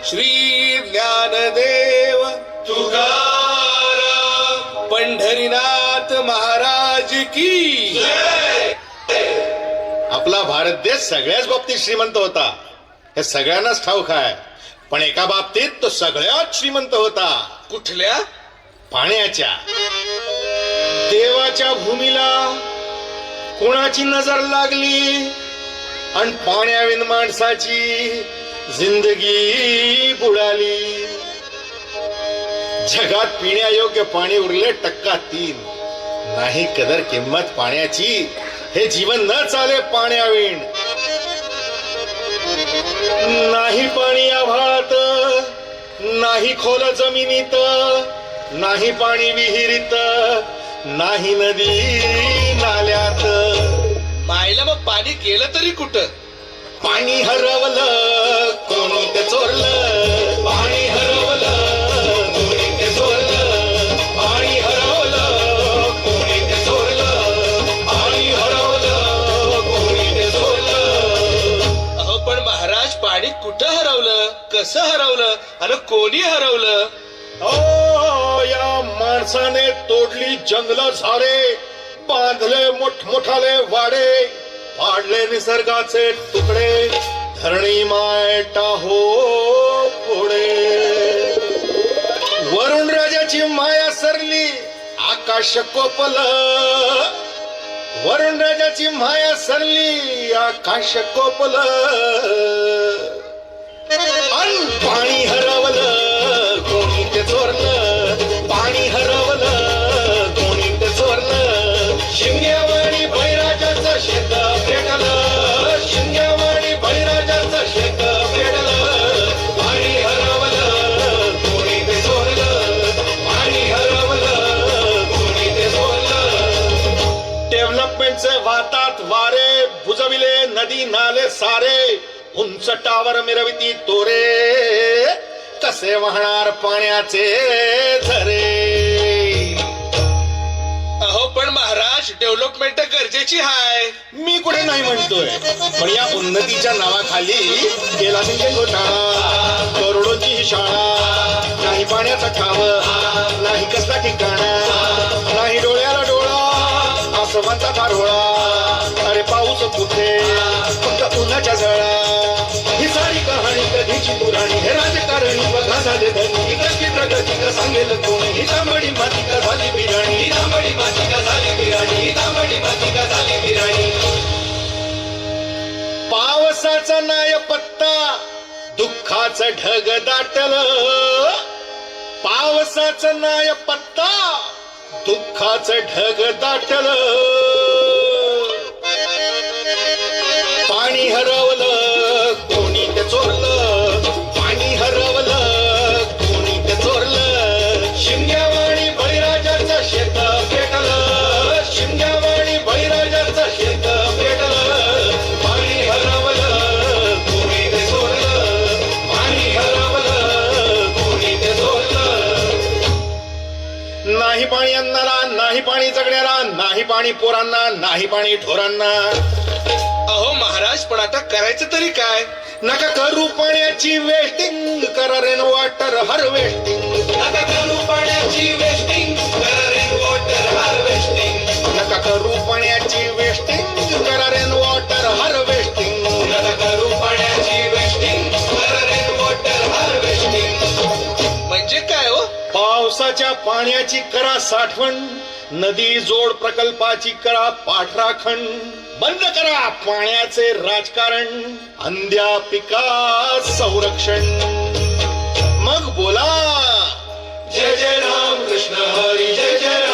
श्री ज्ञानदेव तुकाराम पंढरीनाथ महाराज की आपला भारत देश सगळ्याच बाबतीत श्रीमंत होता, हे सगळ्यांनाच ठाऊक आहे. पण एका बाबतीत तो सगळ्यात श्रीमंत होता. कुठल्या? पाण्याच्या. देवाच्या भूमीला कोणाची नजर लागली आणि पाण्याविन माणसाची जिंदगी बुडाली. जगात पिण्यायोग्य पाणी उरले 3%. नाही कदर किंमत पाण्याची, हे जीवन न चाले पाण्याविण. नाही पाणी आभाळात, नाही खोल जमिनीत, नाही पाणी विहिरीत, नाही नदी नाल्यात. मायला मग पाणी गेलं तरी कुठं? पाणी हरवलं कोणी ते चोरलं, पाणी हरवलं कोणी ते चोरलं, पाणी हरवलं कोणी ते चोरलं, पाणी हरवलं कोणी ते चोरलं. अहो पण महाराज, पाणी कुठं हरवलं, कसं हरवलं आणि कोणी हरवलं? ओ या माणसाने तोडली जंगल झाडे, बांधले मोठमोठाले वाडे, पाडले निसर्गाचे तुकडे, धरणी माय टाहो पुढे. वरुण राजाची माया सरली, आकाश कोपल. वरुण राजाची माया सरली, आकाश कोपल. अन पाणी हरवलं कोणी ते चोरलं, पाणी हरवलं कोणी ते चोरलं. शिंग्यावाणी बळीराजाचं शेत पेटलं, शिंग्यावाणी बळीराजाचं शेत पेटलं. पाणी हरवलं कोणी ते चोरलं, पाणी हरवलं कोणी ते चोरलं. डेव्हलपमेंटचे वाहतात वारे, बुजविले नदी नाले सारे, उंच टावर मिरविती तोरे, कसे वाहणार पाण्याचे झरे. अहो पण महाराज, डेव्हलपमेंट गरजेची आहे. मी कुठे नाही म्हणतोय, पण या उन्नतीच्या नावाखाली केला म्हणजे घोटाळा. करोडोची शाळा, नाही पाण्याचा ठाव, नाही कसला ठिकाणा, नाही डोळ्याला डोळा, आसमानचा फारोळा. अरे पाऊस कुठे, फक्त उन्हाच्या झळा. ही सारी कहाणी कधीची पुराणी, हे राजकारणी बघा झाले धनी. कशी प्रगती का सांगेल कोणी, ही तांबडी माती का झाली बिराणी, ही तांबडी माती का झाली बिराणी, ही तांबडी माती का झाली बिराणी. पावसाचा नाय पत्ता, दुःखाचं ढग दाटलं. पावसाचं नाय पत्ता, दुःखाचं ढग दाटलं. पाणी हरवलं कोणी ते चोरलं, पाणी हरवलं कोणी ते चोरलं. शिंग्यावाणी बळीराजाचं शेत पेटलं, शिंग्यावाणी बळीराजाचं शेत पेटलं. पाणी हरवलं कोणी ते चोरलं, पाणी हरवलं कोणी ते चोरलं. नाही पाणी अन्नाला, नाही पाणी जगण्याला, नाही पाणी पोरांना, नाही पाणी ढोरांना. अहो महाराज, पण आता करायचं तरी काय? नका करू पाण्याची वेस्टिंग, करा रेन वॉटर हार्वेस्टिंग. नका करू पाण्याची वेस्टिंग, करा रेन वॉटर हार्वेस्टिंग. नका करू पाण्याची वेस्टिंग, करा रेन वॉटर हार्वेस्टिंग. नका करू पाण्याची वेस्टिंग, करा रेन वॉटर हार्वेस्टिंग. म्हणजे काय हो? पावसाच्या पाण्याची करा साठवण, नदी जोड प्रकल्पाची करा पाठराखण. बंद करा पाण्याचे राजकारण, अंध्या पिका संरक्षण. मग बोला जय जय राम कृष्ण हरी, जय जय